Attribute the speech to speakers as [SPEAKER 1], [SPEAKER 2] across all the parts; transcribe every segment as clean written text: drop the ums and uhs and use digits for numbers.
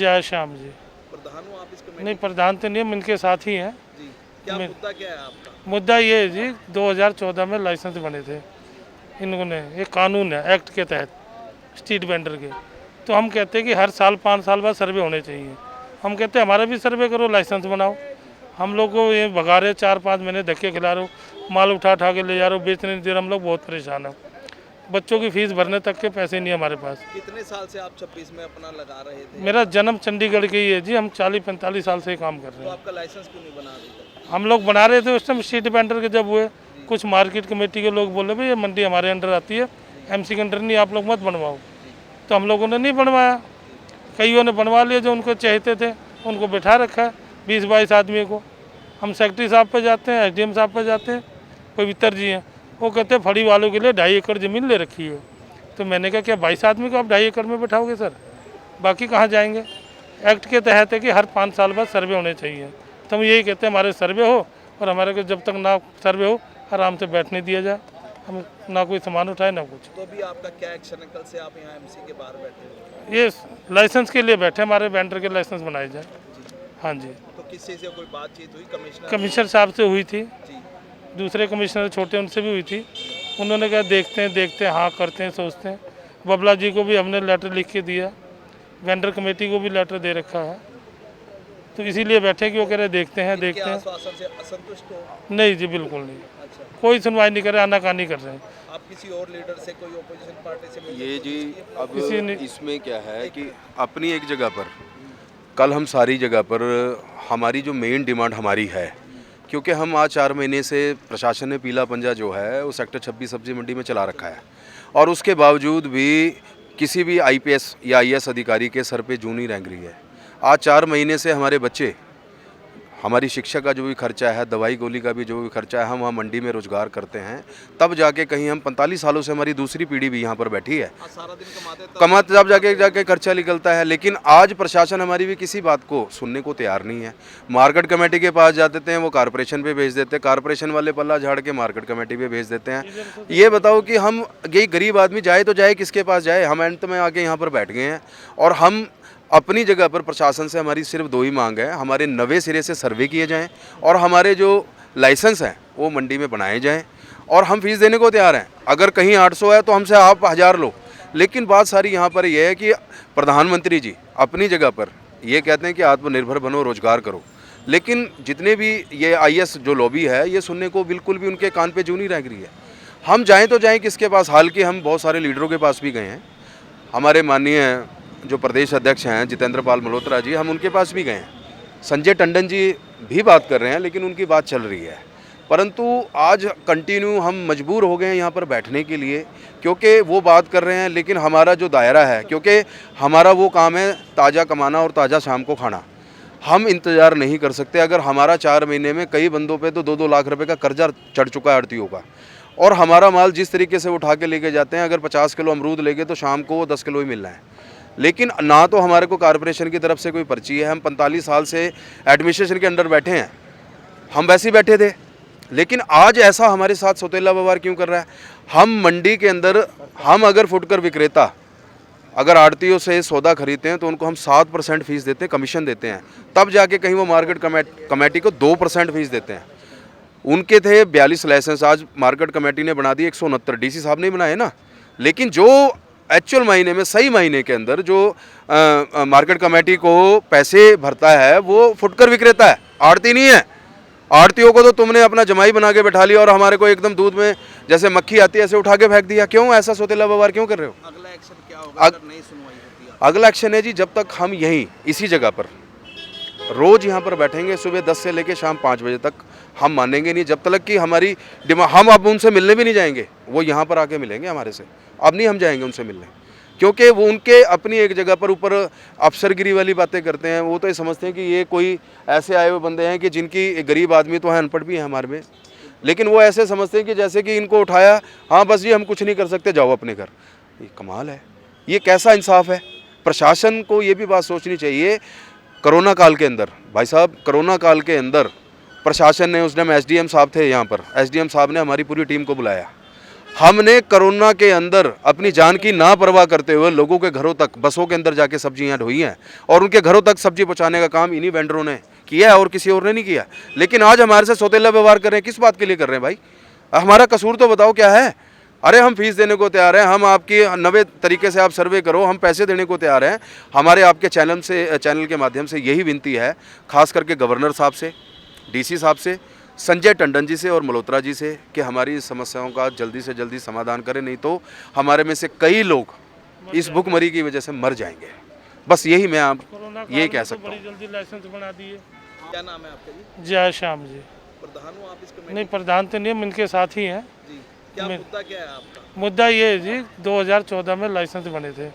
[SPEAKER 1] जय श्याम जी।
[SPEAKER 2] प्रधान हो आप इस कमेटी?
[SPEAKER 1] नहीं, प्रधान तो नहीं है, इनके साथ ही हैं।
[SPEAKER 2] जी, क्या मुद्दा क्या है आपका?
[SPEAKER 1] मुद्दा ये है जी, 2014 में लाइसेंस बने थे इन्होंने, एक कानून है एक्ट के तहत स्ट्रीट वेंडर के। तो हम कहते हैं कि हर साल 5 साल बाद सर्वे होने चाहिए। हम कहते हैं हमारा भी सर्वे करो, लाइसेंस बनाओ। हम लोग को ये भगा रहे, 4-5 महीने धक्के खिला रहे हो, माल उठा के ले जा रहे हो, बेचने नहीं दे रहे। हम लोग बहुत परेशान हैं, बच्चों की फीस भरने तक के पैसे नहीं है हमारे पास।
[SPEAKER 2] कितने साल से आप 26 में अपना लगा रहे थे?
[SPEAKER 1] मेरा जन्म चंडीगढ़ के ही है जी, हम 40-45 साल से ही काम कर रहे
[SPEAKER 2] तो
[SPEAKER 1] हैं।
[SPEAKER 2] आपका लाइसेंस क्यों नहीं बना अभी तक?
[SPEAKER 1] हम लोग बना रहे थे उस टाइम स्ट्रीट वेंडर के जब हुए, कुछ मार्केट कमेटी के लोग बोले भाई ये मंडी हमारे अंडर आती है, एमसी के अंडर नहीं, आप लोग मत बनवाओ। तो हम लोगों ने नहीं बनवाया, कईयों ने बनवा लिया जो उनको चाहते थे, उनको बैठा रखा है 20-22 आदमी को। हम सेक्रेटरी साहब पे जाते हैं, एसडीएम साहब पे जाते हैं, पवित्र जी हैं, वो कहते हैं फड़ी वालों के लिए 2.5 एकड़ ज़मीन ले रखी है। तो मैंने कहा क्या 22 आदमी को आप 2.5 एकड़ में बैठाओगे सर, बाकी कहाँ जाएंगे? एक्ट के तहत है कि हर 5 साल बाद सर्वे होने चाहिए। तो हम यही कहते हैं हमारे सर्वे हो, और हमारे को जब तक ना सर्वे हो आराम से बैठने दिया जाए, हम ना कोई सामान उठाए ना कुछ।
[SPEAKER 2] तो अभी आपका क्या एक्शन है? कल से आप यहाँ एमसी के बाहर बैठे हो?
[SPEAKER 1] ये लाइसेंस के लिए बैठे, हमारे वेंडर के लाइसेंस बनाए जाए। हाँ जी।
[SPEAKER 2] तो किसी से कोई बातचीत हुई?
[SPEAKER 1] कमिश्नर साहब से हुई थी,
[SPEAKER 2] जी,
[SPEAKER 1] दूसरे कमिश्नर छोटे उनसे भी हुई थी। उन्होंने कहा देखते हैं, हाँ करते हैं, सोचते हैं। बबला जी को भी हमने लेटर लिख के दिया, वेंडर कमेटी को भी लेटर दे रखा है। तो इसीलिए बैठे कि वो कह रहे देखते हैं।
[SPEAKER 2] क्या आश्वासन से असंतुष्ट हो?
[SPEAKER 1] नहीं जी, बिल्कुल नहीं,
[SPEAKER 2] अच्छा,
[SPEAKER 1] कोई सुनवाई नहीं कर रहे, आनाकानी कर रहे हैं।
[SPEAKER 2] आप किसी और लीडर से, कोई ओपोजिशन पार्टी से मिलने
[SPEAKER 3] ये
[SPEAKER 2] की
[SPEAKER 3] जी
[SPEAKER 2] कोशिश की?
[SPEAKER 3] अब इसमें क्या है कि अपनी एक जगह पर, कल हम सारी जगह पर हमारी जो मेन डिमांड हमारी है, क्योंकि हम आज 4 महीने से प्रशासन ने पीला पंजा जो है वो सेक्टर 26 सब्जी मंडी में चला रखा है, और उसके बावजूद भी किसी भी आईपीएस या आईएएस अधिकारी के सर पे जूं नहीं रेंग रही है। आज 4 महीने से हमारे बच्चे, हमारी शिक्षा का जो भी खर्चा है, दवाई गोली का भी जो भी खर्चा है, हम वहाँ मंडी में रोजगार करते हैं, तब जाके कहीं हम 45 सालों से हमारी दूसरी पीढ़ी भी यहाँ पर बैठी है,
[SPEAKER 2] सारा दिन
[SPEAKER 3] कमाते तब जाके खर्चा निकलता है। लेकिन आज प्रशासन हमारी भी किसी बात को सुनने को तैयार नहीं है। मार्केट कमेटी के पास जाते हैं, वो कारपोरेशन पे भेज देते हैं, कारपोरेशन वाले पल्ला झाड़ के मार्केट कमेटी पे भेज देते हैं। ये बताओ कि हम, ये गरीब आदमी जाए तो जाए किसके पास जाए? हम अंत में आके यहाँ पर बैठ गए हैं, और हम अपनी जगह पर प्रशासन से हमारी सिर्फ 2 ही मांग है, हमारे नवे सिरे से सर्वे किए जाएं, और हमारे जो लाइसेंस हैं वो मंडी में बनाए जाएं, और हम फीस देने को तैयार हैं। अगर कहीं 800 है तो हमसे आप 1000 लो। लेकिन बात सारी यहाँ पर यह है कि प्रधानमंत्री जी अपनी जगह पर ये कहते हैं कि आत्मनिर्भर बनो, रोजगार करो, लेकिन जितने भी ये आईएएस जो लॉबी है, ये सुनने को बिल्कुल भी उनके कान पे जूं नहीं रह रही है। हम जाएँ तो जाएँ किसके पास? हाल के हम बहुत सारे लीडरों के पास भी गए हैं, हमारे माननीय जो प्रदेश अध्यक्ष हैं जितेंद्र पाल मल्होत्रा जी, हम उनके पास भी गए हैं। संजय टंडन जी भी बात कर रहे हैं, लेकिन उनकी बात चल रही है। परंतु आज कंटिन्यू हम मजबूर हो गए हैं यहाँ पर बैठने के लिए, क्योंकि वो बात कर रहे हैं, लेकिन हमारा जो दायरा है, क्योंकि हमारा वो काम है ताज़ा कमाना और ताज़ा शाम को खाना, हम इंतज़ार नहीं कर सकते। अगर हमारा 4 महीने में कई बंदों पे तो 2-2 लाख रुपए का कर्जा चढ़ चुका है आड़तियों का, और हमारा माल जिस तरीके से उठा के लेके जाते हैं, अगर 50 किलो अमरूद लेके तो शाम को वो 10 किलो ही मिलना है। लेकिन ना तो हमारे को कॉरपोरेशन की तरफ से कोई पर्ची है। हम 45 साल से एडमिनिस्ट्रेशन के अंडर बैठे हैं, हम वैसे ही बैठे थे, लेकिन आज ऐसा हमारे साथ सौतेला व्यवहार क्यों कर रहा है? हम मंडी के अंदर, हम अगर फुटकर विक्रेता अगर आड़तियों से सौदा खरीदते हैं तो उनको हम 7% फीस देते हैं, कमीशन देते हैं, तब जाके कहीं वो मार्केट कमेटी को 2% फीस देते हैं। उनके थे 42 लाइसेंस, आज मार्केट कमेटी ने बना दिए 169, डीसी साहब ने बनाए ना। लेकिन जो एक्चुअल महीने में, सही महीने के अंदर जो मार्केट कमेटी को पैसे भरता है वो फुटकर विक्रेता है, आड़ती नहीं है। आड़तियों को तो तुमने अपना जमाई बना के बैठा लिया, और हमारे को एकदम दूध में जैसे मक्खी आती है ऐसे उठा के फेंक दिया। क्यों ऐसा सौतेला व्यवहार क्यों कर रहे हो?
[SPEAKER 2] अगला एक्शन क्या होगा अगर नहीं सुनवाई होती है?
[SPEAKER 3] अगला एक्शन है जी, जब तक हम यहीं इसी जगह पर रोज़ यहाँ पर बैठेंगे, सुबह 10 से लेकर शाम 5 बजे तक, हम मानेंगे नहीं जब तक कि हमारी डिमांड, हम अब उनसे मिलने भी नहीं जाएंगे, वो यहाँ पर आके मिलेंगे हमारे से। अब नहीं हम जाएंगे उनसे मिलने, क्योंकि वो उनके अपनी एक जगह पर ऊपर अफसरगिरी वाली बातें करते हैं। वो तो ये समझते हैं कि ये कोई ऐसे आए हुए बंदे हैं कि जिनकी, गरीब आदमी तो है, अनपढ़ भी है हमारे में, लेकिन वो ऐसे समझते हैं कि जैसे कि इनको उठाया, हाँ बस ये हम कुछ नहीं कर सकते, जाओ अपने घर। ये कमाल है, ये कैसा इंसाफ है? प्रशासन को ये भी बात सोचनी चाहिए। कोरोना काल के अंदर, भाई साहब, कोरोना काल के अंदर प्रशासन ने, उस टाइम एसडीएम साहब थे यहाँ पर, एसडीएम साहब ने हमारी पूरी टीम को बुलाया, हमने कोरोना के अंदर अपनी जान की ना परवाह करते हुए लोगों के घरों तक बसों के अंदर जाके सब्जियां ढोई हैं और उनके घरों तक सब्जी पहुंचाने का काम इन्हीं वेंडरों ने किया है और किसी और ने नहीं किया। लेकिन आज हमारे से सौतेला व्यवहार कर रहे हैं, किस बात के लिए कर रहे हैं भाई? हमारा कसूर तो बताओ क्या है? अरे हम फीस देने को तैयार हैं, हम आपकी नवे तरीके से आप सर्वे करो, हम पैसे देने को तैयार हैं। हमारे आपके चैनल के माध्यम से यही विनती है, खास करके गवर्नर साहब से, डीसी साहब से, संजय टंडन जी से और मल्होत्रा जी से, कि हमारी समस्याओं का जल्दी से जल्दी समाधान करें, नहीं तो हमारे में से कई लोग इस भुखमरी की वजह से मर जाएंगे। बस यही मैं आप ये कह सकता हूँ।
[SPEAKER 1] बड़ी जल्दी लाइसेंस बना दिए।
[SPEAKER 2] क्या नाम है आपका जी?
[SPEAKER 1] जय श्याम जी।
[SPEAKER 2] प्रधान हो आप इस कमेटी?
[SPEAKER 1] नहीं, प्रधान तो नहीं है, इनके साथ ही हैं।
[SPEAKER 2] जी, क्या मुद्दा क्या है आपका?
[SPEAKER 1] मुद्दा ये है जी, 2014 में लाइसेंस बने थे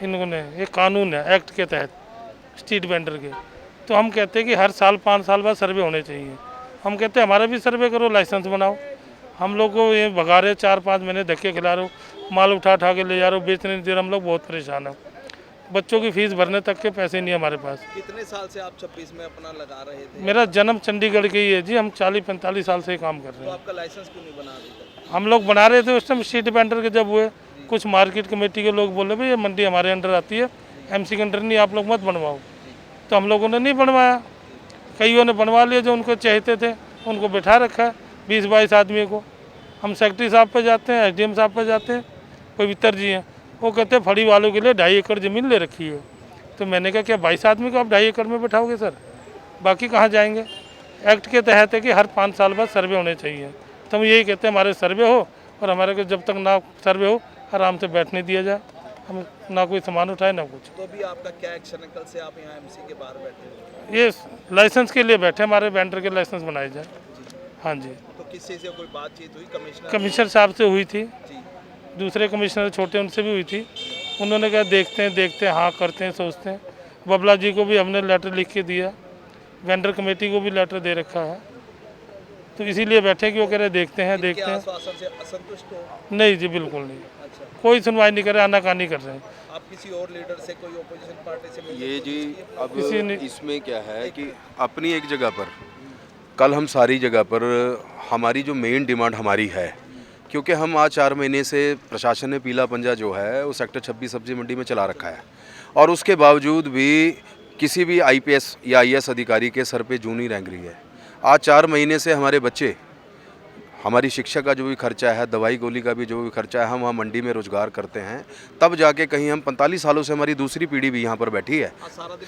[SPEAKER 1] इन्होंने, एक कानून है एक्ट के तहत स्ट्रीट वेंडर के। तो हम कहते हैं कि हर साल 5 साल बाद सर्वे होने चाहिए। हम कहते हैं हमारा भी सर्वे करो, लाइसेंस बनाओ। हम लोग को ये भगा रहे, 4-5 महीने धक्के खिला रहे हो, माल उठा के ले जा रहे हो, बेचने नहीं दे रहे। हम लोग बहुत परेशान हैं, बच्चों की फीस भरने तक के पैसे नहीं है हमारे पास।
[SPEAKER 2] कितने साल से आप 26 में अपना लगा रहे थे?
[SPEAKER 1] मेरा जन्म चंडीगढ़ के ही है जी, हम 40-45 साल से ही काम कर रहे
[SPEAKER 2] तो
[SPEAKER 1] हैं।
[SPEAKER 2] आपका लाइसेंस क्यों नहीं बना अभी तक?
[SPEAKER 1] हम लोग बना रहे थे उस टाइम स्ट्रीट वेंडर के जब हुए, कुछ मार्केट कमेटी के लोग बोले भाई ये मंडी हमारे अंडर आती है, एमसी के अंडर नहीं, आप लोग मत बनवाओ। तो हम लोगों ने नहीं बनवाया, कईयों ने बनवा लिया जो उनको चाहते थे, उनको बैठा रखा है 20-22 आदमी को। हम सेक्रेटरी साहब पे जाते हैं, एसडीएम साहब पे जाते हैं, पवित्र जी हैं, वो कहते हैं फड़ी वालों के लिए 2.5 एकड़ ज़मीन ले रखी है। तो मैंने कहा क्या 22 आदमी को आप 2.5 एकड़ में बैठाओगे सर? बाकी कहाँ जाएंगे? एक्ट के तहत है कि हर 5 साल बाद सर्वे होने चाहिए। तो हम यही कहते हैं हमारे सर्वे हो, और हमारे को जब तक ना सर्वे हो आराम से बैठने दिया जाए, हम ना कोई सामान उठाए ना कुछ।
[SPEAKER 2] तो अभी आपका क्या एक्शन है? कल से आप यहाँ एमसी के बाहर बैठे हो?
[SPEAKER 1] ये लाइसेंस के लिए बैठे, हमारे वेंडर के लाइसेंस बनाए जाए। हाँ जी।
[SPEAKER 2] तो किसी से कोई बातचीत हुई?
[SPEAKER 1] कमिश्नर साहब से हुई थी,
[SPEAKER 2] जी,
[SPEAKER 1] दूसरे कमिश्नर छोटे उनसे भी हुई थी। उन्होंने कहा देखते हैं, हाँ करते हैं, सोचते हैं। बबला जी को भी हमने लेटर लिख के दिया, वेंडर कमेटी को भी लेटर दे रखा है। तो इसीलिए बैठे कि वो कह रहे देखते हैं।
[SPEAKER 2] क्या आश्वासन से असंतुष्ट हो?
[SPEAKER 1] नहीं जी, बिल्कुल नहीं,
[SPEAKER 2] अच्छा,
[SPEAKER 1] कोई सुनवाई नहीं कर रहे, आनाकानी कर रहे हैं।
[SPEAKER 2] आप किसी और लीडर से, कोई ओपोजिशन पार्टी से मिलने
[SPEAKER 3] ये
[SPEAKER 2] की
[SPEAKER 3] जी
[SPEAKER 2] कोशिश की?
[SPEAKER 3] अब इसमें क्या है कि अपनी एक जगह पर, कल हम सारी जगह पर हमारी जो मेन डिमांड हमारी है, क्योंकि हम आज 4 महीने से प्रशासन ने पीला पंजा जो है वो सेक्टर 26 सब्जी मंडी में चला रखा है, और उसके बावजूद भी किसी भी आईपीएस या आईएएस अधिकारी के सर पे जूं नहीं रेंग रही है। आज 4 महीने से हमारे बच्चे, हमारी शिक्षा का जो भी खर्चा है, दवाई गोली का भी जो भी खर्चा है, हम वहाँ मंडी में रोजगार करते हैं, तब जाके कहीं हम 45 सालों से हमारी दूसरी पीढ़ी भी यहाँ पर बैठी है,
[SPEAKER 2] सारा दिन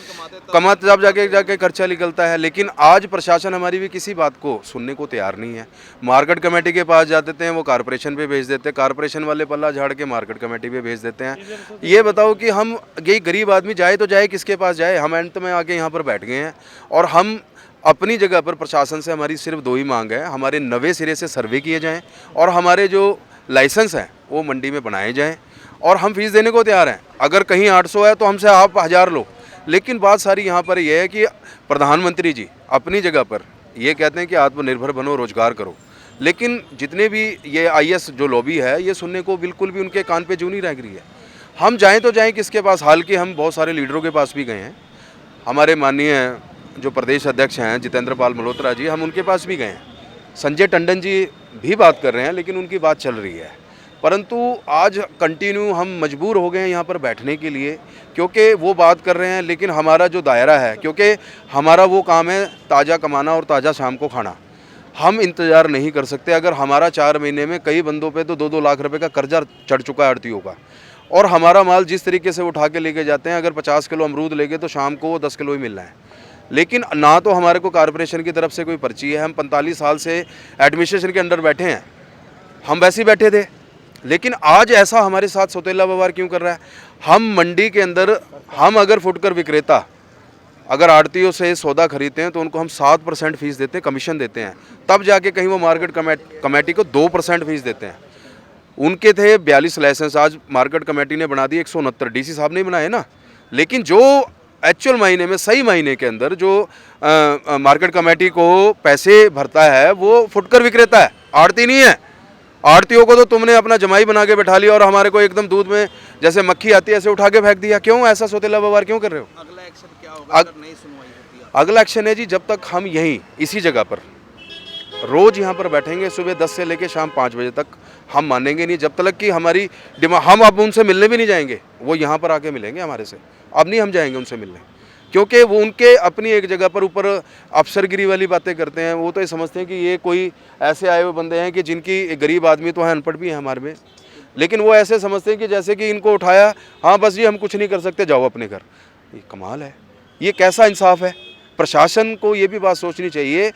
[SPEAKER 3] कमाते तब जाके खर्चा निकलता है। लेकिन आज प्रशासन हमारी भी किसी बात को सुनने को तैयार नहीं है। मार्केट कमेटी के पास जाते हैं, वो कारपोरेशन पे भेज देते हैं, कारपोरेशन वाले पल्ला झाड़ के मार्केट कमेटी पे भेज देते हैं। ये बताओ कि हम ये गरीब आदमी जाए तो जाए किसके पास जाए? हम अंत में आके यहाँ पर बैठ गए हैं, और हम अपनी जगह पर प्रशासन से हमारी सिर्फ 2 ही मांग है, हमारे नवे सिरे से सर्वे किए जाएं और हमारे जो लाइसेंस हैं वो मंडी में बनाए जाएं, और हम फीस देने को तैयार हैं। अगर कहीं 800 है तो हमसे आप 1000 लो। लेकिन बात सारी यहाँ पर यह है कि प्रधानमंत्री जी अपनी जगह पर ये कहते हैं कि आत्मनिर्भर बनो, रोजगार करो, लेकिन जितने भी ये आईएएस जो लॉबी है ये सुनने को बिल्कुल भी उनके कान पे जूं नहीं रह रही है। हम जाएँ तो जाएँ किसके पास? हाल के हम बहुत सारे लीडरों के पास भी गए हैं, हमारे माननीय जो प्रदेश अध्यक्ष हैं जितेंद्र पाल मल्होत्रा जी, हम उनके पास भी गए हैं। संजय टंडन जी भी बात कर रहे हैं, लेकिन उनकी बात चल रही है। परंतु आज कंटिन्यू हम मजबूर हो गए हैं यहाँ पर बैठने के लिए, क्योंकि वो बात कर रहे हैं, लेकिन हमारा जो दायरा है, क्योंकि हमारा वो काम है ताज़ा कमाना और ताज़ा शाम को खाना, हम इंतज़ार नहीं कर सकते। अगर हमारा 4 महीने में कई बंदों पे तो 2-2 लाख रुपए का कर्जा चढ़ चुका है आड़तियों का, और हमारा माल जिस तरीके से उठा के लेके जाते हैं, अगर 50 किलो अमरूद लेके तो शाम को वो 10 किलो ही मिलना है। लेकिन ना तो हमारे को कॉरपोरेशन की तरफ से कोई पर्ची है। हम 45 साल से एडमिनिस्ट्रेशन के अंडर बैठे हैं, हम वैसे ही बैठे थे, लेकिन आज ऐसा हमारे साथ सौतेला व्यवहार क्यों कर रहा है? हम मंडी के अंदर, हम अगर फुटकर विक्रेता अगर आड़तियों से सौदा खरीदते हैं तो उनको हम 7% फीस देते हैं, कमीशन देते हैं, तब जाके कहीं वो मार्केट कमेटी को 2% फीस देते हैं। उनके थे 42 लाइसेंस, आज मार्केट कमेटी ने बना दिए 169, डीसी साहब ने बनाए ना। लेकिन जो एक्चुअल महीने में, सही महीने के अंदर जो मार्केट कमेटी को पैसे भरता है वो फुटकर विक्रेता है, आड़ती नहीं है। आड़तियों को तो तुमने अपना जमाई बना के बैठा लिया और हमारे को एकदम दूध में जैसे मक्खी आती है ऐसे उठा के फेंक दिया। क्यों ऐसा सौतेला व्यवहार क्यों कर रहे हो?
[SPEAKER 2] अगला एक्शन क्या होगा अगर नहीं सुनवाई होती है?
[SPEAKER 3] अगला एक्शन है जी, जब तक हम यहीं इसी जगह पर रोज़ यहाँ पर बैठेंगे, सुबह 10 से लेकर शाम 5 बजे तक, हम मानेंगे नहीं जब तक कि हमारी डिमांड, हम अब उनसे मिलने भी नहीं जाएंगे, वो यहाँ पर आके मिलेंगे हमारे से, अब नहीं हम जाएंगे उनसे मिलने, क्योंकि वो उनके अपनी एक जगह पर ऊपर अफसरगिरी वाली बातें करते हैं। वो तो ये समझते हैं कि ये कोई ऐसे आए हुए बंदे हैं कि जिनकी, गरीब आदमी तो है, अनपढ़ भी है हमारे में, लेकिन वो ऐसे समझते हैं कि जैसे कि इनको उठाया, हाँ बस ये हम कुछ नहीं कर सकते, जाओ अपने घर। ये कमाल है, ये कैसा इंसाफ है? प्रशासन को ये भी बात सोचनी चाहिए।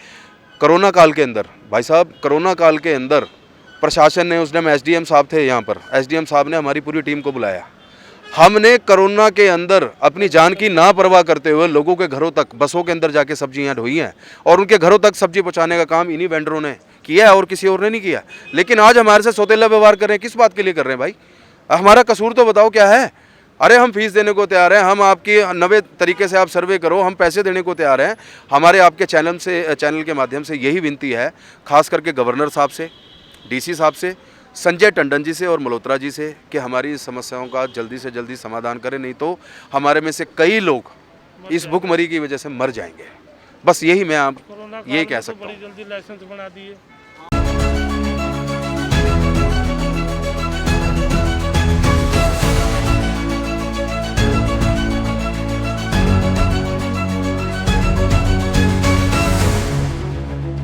[SPEAKER 3] कोरोना काल के अंदर, भाई साहब, कोरोना काल के अंदर प्रशासन ने, उस टाइम एसडीएम साहब थे यहाँ पर, एसडीएम साहब ने हमारी पूरी टीम को बुलाया। हमने कोरोना के अंदर अपनी जान की ना परवाह करते हुए लोगों के घरों तक, बसों के अंदर जाके सब्जियां ढोई हैं और उनके घरों तक सब्जी पहुंचाने का काम इन्हीं वेंडरों ने किया है और किसी और ने नहीं किया। लेकिन आज हमारे से सौतेला व्यवहार कर रहे हैं, किस बात के लिए कर रहे हैं भाई? हमारा कसूर तो बताओ क्या है? अरे हम फीस देने को तैयार हैं, हम आपकी नवे तरीके से आप सर्वे करो, हम पैसे देने को तैयार हैं। हमारे आपके चैनल के माध्यम से यही विनती है, खास करके गवर्नर साहब से, डीसी साहब से, संजय टंडन जी से और मल्होत्रा जी से, कि हमारी समस्याओं का जल्दी से जल्दी समाधान करें, नहीं तो हमारे में से कई लोग इस भुखमरी की वजह से मर जाएंगे। बस यही मैं आप
[SPEAKER 1] कोरोना
[SPEAKER 3] ये
[SPEAKER 1] काल
[SPEAKER 3] कह
[SPEAKER 1] में तो
[SPEAKER 3] सकता हूँ।
[SPEAKER 1] बड़ी जल्दी लाइसेंस बना दिए।